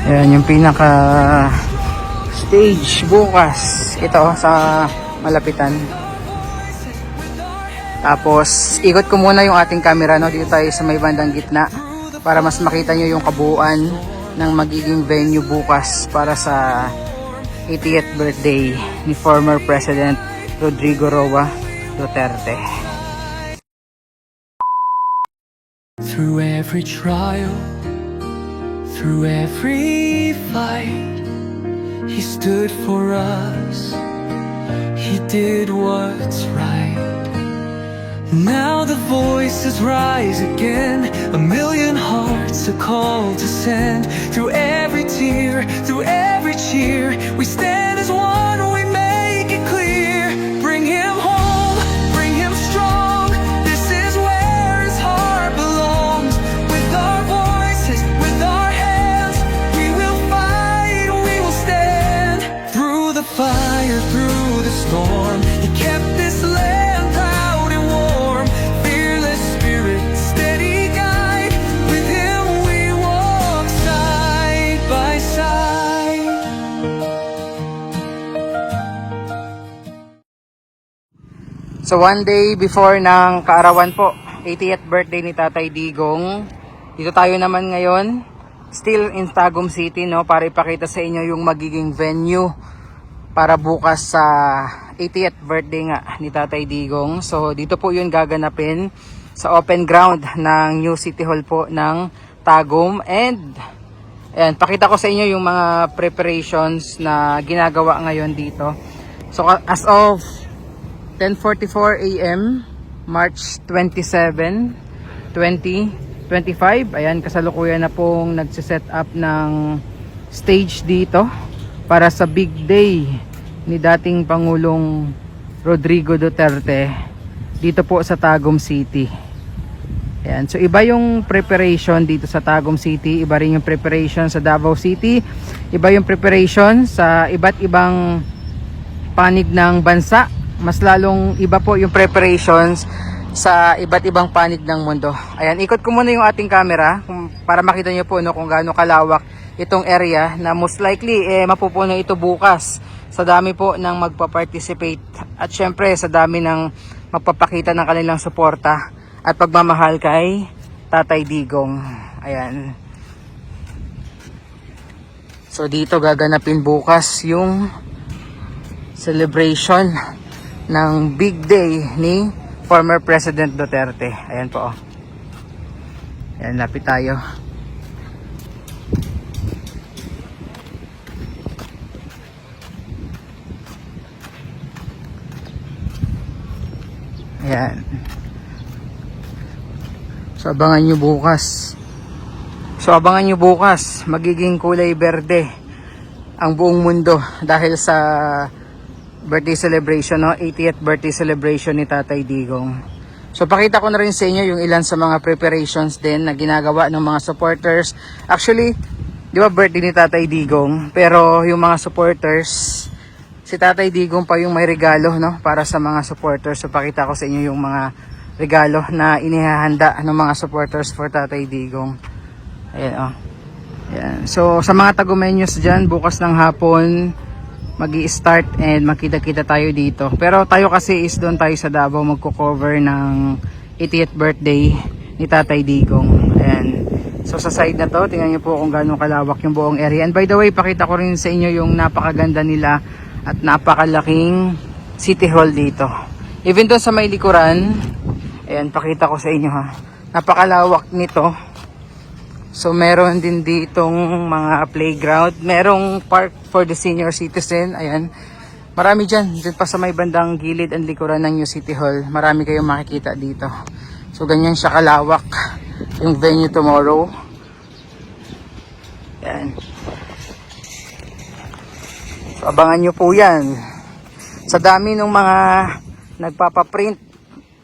Ayan yung pinaka stage bukas. Ito sa malapitan. Tapos ikot ko muna yung ating camera, no? Dito tayo sa may bandang gitna para mas makita nyo yung kabuuan ng magiging venue bukas para sa 80th birthday ni former President Rodrigo Roa Duterte. Through every trial, through every fight, he stood for us, he did what's right. Now the voices rise again, a million hearts a call to send. Through every tear, through every cheer, we stand as one, we make it clear. Bring him home, bring him strong, this is where his heart belongs. With our voices, with our hands, we will fight, we will stand. Through the fire, through the storm, he kept this land proud and warm. Fearless spirit, steady guide, with him we walk side by side. So one day before ng kaarawan po, 80th birthday ni Tatay Digong, dito tayo naman ngayon, still in Tagum City, no, para ipakita sa inyo yung magiging venue para bukas sa 80th birthday nga ni Tatay Digong. So dito po yun gaganapin sa open ground ng New City Hall po ng Tagum. And ayan, pakita ko sa inyo yung mga preparations na ginagawa ngayon dito. So as of 10:44 AM, March 27, 2025. Ayan, kasalukuyan na pong nagsiset up ng stage dito para sa big day ni dating Pangulong Rodrigo Duterte dito po sa Tagum City. Ayan, so iba yung preparation dito sa Tagum City, iba rin yung preparation sa Davao City, iba yung preparation sa iba't ibang panig ng bansa. Mas lalong iba po yung preparations sa iba't ibang panig ng mundo. Ayan, ikot ko muna yung ating camera para makita nyo po, no, kung gaano kalawak itong area na most likely mapupuno ito bukas sa dami po ng magpa-participate at syempre sa dami ng magpapakita ng kanilang suporta at pagmamahal kay Tatay Digong. Ayan. So dito gaganapin bukas yung celebration ng big day ni former President Duterte. Ayan po. Ayan, lapit tayo. Ayan. So abangan nyo bukas. Magiging kulay berde ang buong mundo dahil sa birthday celebration, no? 80th birthday celebration ni Tatay Digong. So pakita ko na rin sa inyo yung ilan sa mga preparations din na ginagawa ng mga supporters. Actually, di ba birthday ni Tatay Digong, pero yung mga supporters, si Tatay Digong pa yung may regalo, no, para sa mga supporters. So pakita ko sa inyo yung mga regalo na inihahanda ng mga supporters for Tatay Digong. Ayan, oh. Ayan. So sa mga Tagumeños dyan, bukas ng hapon magi-start and makita-kita tayo dito. Pero tayo kasi is doon tayo sa Davao magko-cover ng 80th birthday ni Tatay Digong. Ayan. So sa side na to, tingnan niyo po kung gaano kalawak yung buong area. And by the way, pakita ko rin sa inyo yung napakaganda nila at napakalaking City Hall dito. Even doon sa may likuran, ayan, pakita ko sa inyo, ha. Napakalawak nito. So meron din ditong mga playground, merong park for the senior citizen. Ayan, marami dyan pa sa may bandang gilid and likuran ng New City Hall. Marami kayong makikita dito. So ganyan siya kalawak yung venue tomorrow. Ayan. So abangan nyo po yan. Sa dami ng mga nagpapaprint,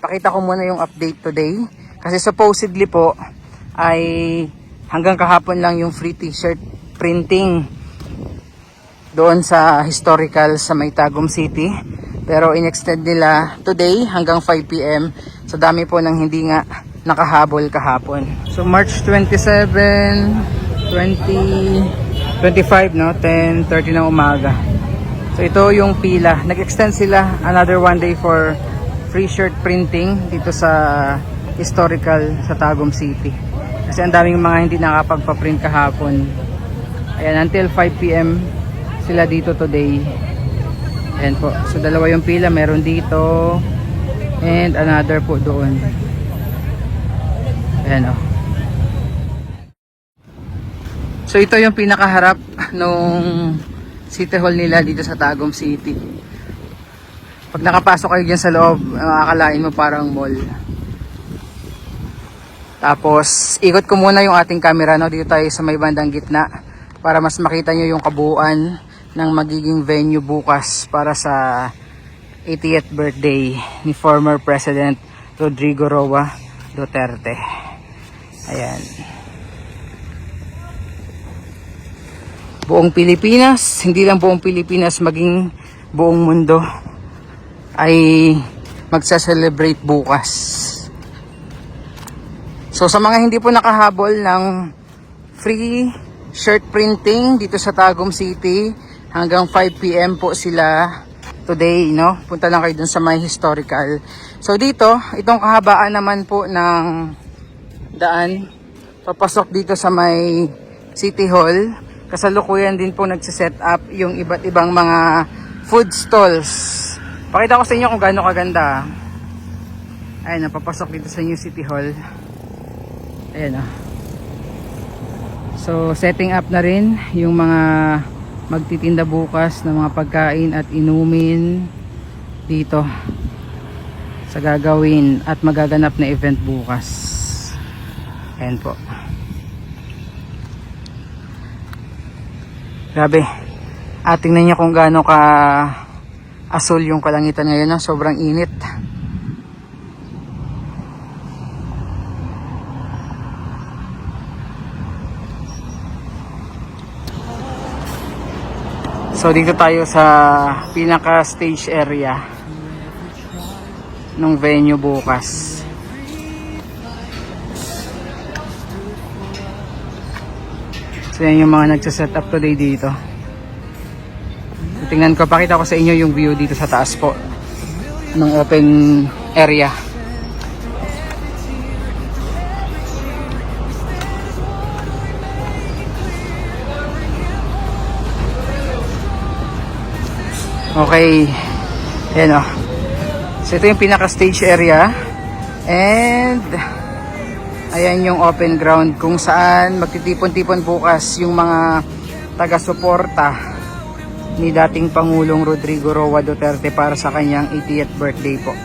pakita ko muna yung update today. Kasi supposedly po ay hanggang kahapon lang yung free t-shirt printing doon sa historical sa may Tagum City. Pero in-extend nila today hanggang 5 PM. Sa dami po ng hindi nga nakahabol kahapon. So March 27, 2025. 25, no? 10:30 ng umaga. So ito yung pila. Nag-extend sila another one day for free shirt printing dito sa historical sa Tagum City. Kasi ang daming mga hindi nakapagpa-print kahapon. Ayan, until 5 PM sila dito today. Ayan po. So dalawa yung pila, meron dito and another po doon. Ayan o. So ito yung pinakaharap nung City Hall nila dito sa Tagum City. Pag nakapasok kayo dyan sa loob, akalain mo parang mall. Tapos ikot ko muna yung ating camera, no? Dito tayo sa may bandang gitna para mas makita nyo yung kabuuan ng magiging venue bukas para sa 80th birthday ni former President Rodrigo Roa Duterte. Ayan. Buong Pilipinas, hindi lang buong Pilipinas, maging buong mundo ay magsa-celebrate bukas. So sa mga hindi po nakahabol ng free shirt printing dito sa Tagum City, hanggang 5 PM po sila today, no? Punta lang kayo dun sa may historical. So dito, itong kahabaan naman po ng daan papasok dito sa may City Hall. Kasalukuyan din po nagsiset up yung iba't ibang mga food stalls. Pakita ko sa inyo kung gaano kaganda. Ayun, napapasok dito sa New City Hall. Ayan o. So setting up na rin yung mga magtitinda bukas ng mga pagkain at inumin dito sa gagawin at magaganap na event bukas. Ayan po. Grabe. Tingnan niyo kung gaano ka asul yung kalangitan ngayon, no? Sobrang init. So dito tayo sa pinaka stage area ng venue bukas. So yan yung mga nagsa-set up today dito. So, tingnan ko, pakita ko sa inyo yung view dito sa taas po ng open area. Okay. Ayan o. So ito yung pinaka stage area. And ayan yung open ground kung saan magtitipon-tipon bukas yung mga taga-suporta ni dating Pangulong Rodrigo Roa Duterte para sa kanyang 80th birthday po.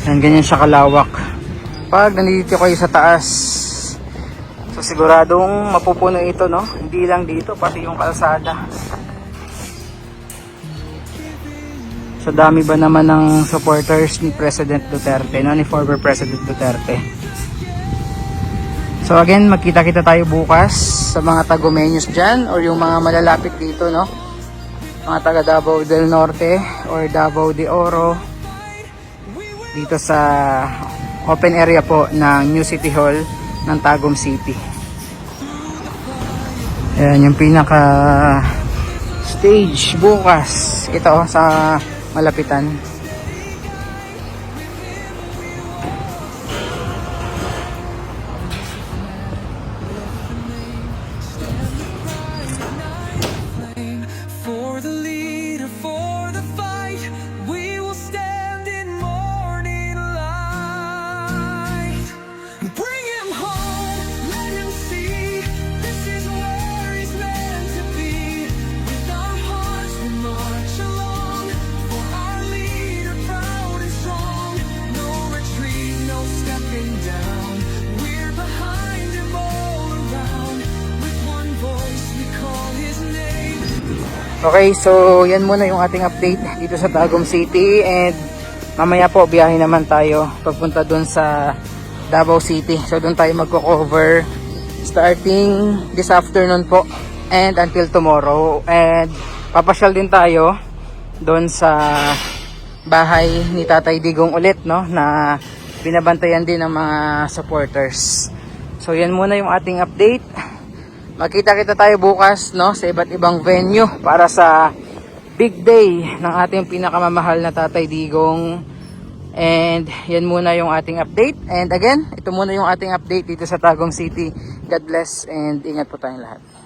Yan, ganyan siya kalawak. Pag nandito kayo sa taas, so siguradong mapupuno ito, no? Hindi lang dito, pati yung kalsada. So dami ba naman ng supporters ni President Duterte, no? Ni former President Duterte. So again, magkita-kita tayo bukas sa mga Tagumeños dyan or yung mga malalapit dito, no? Mga taga Davao del Norte or Davao de Oro. Dito sa open area po ng New City Hall ng Tagum City. Ayan yung pinaka stage bukas. Ito sa malapitan. For the leader, for the fight, we will stand in morning light. Bring him home, let him see, this is where he's meant to be. With our hearts we march along, for our leader proud and strong. No retreat, no stepping down, we're behind him all around. With one voice we call his name. Okay, so yan muna yung ating update dito sa Tagum City and mamaya po biyahe naman tayo papunta dun sa Davao City. So dun tayo magko-cover starting this afternoon po and until tomorrow. And papasyal din tayo doon sa bahay ni Tatay Digong ulit, no, na binabantayan din ng mga supporters. So yan muna yung ating update. Magkita-kita tayo bukas, no, sa iba't ibang venue para sa big day ng ating pinakamamahal na Tatay Digong. And yan muna yung ating update. And again, ito muna yung ating update dito sa Tagum City. God bless and ingat po tayong lahat.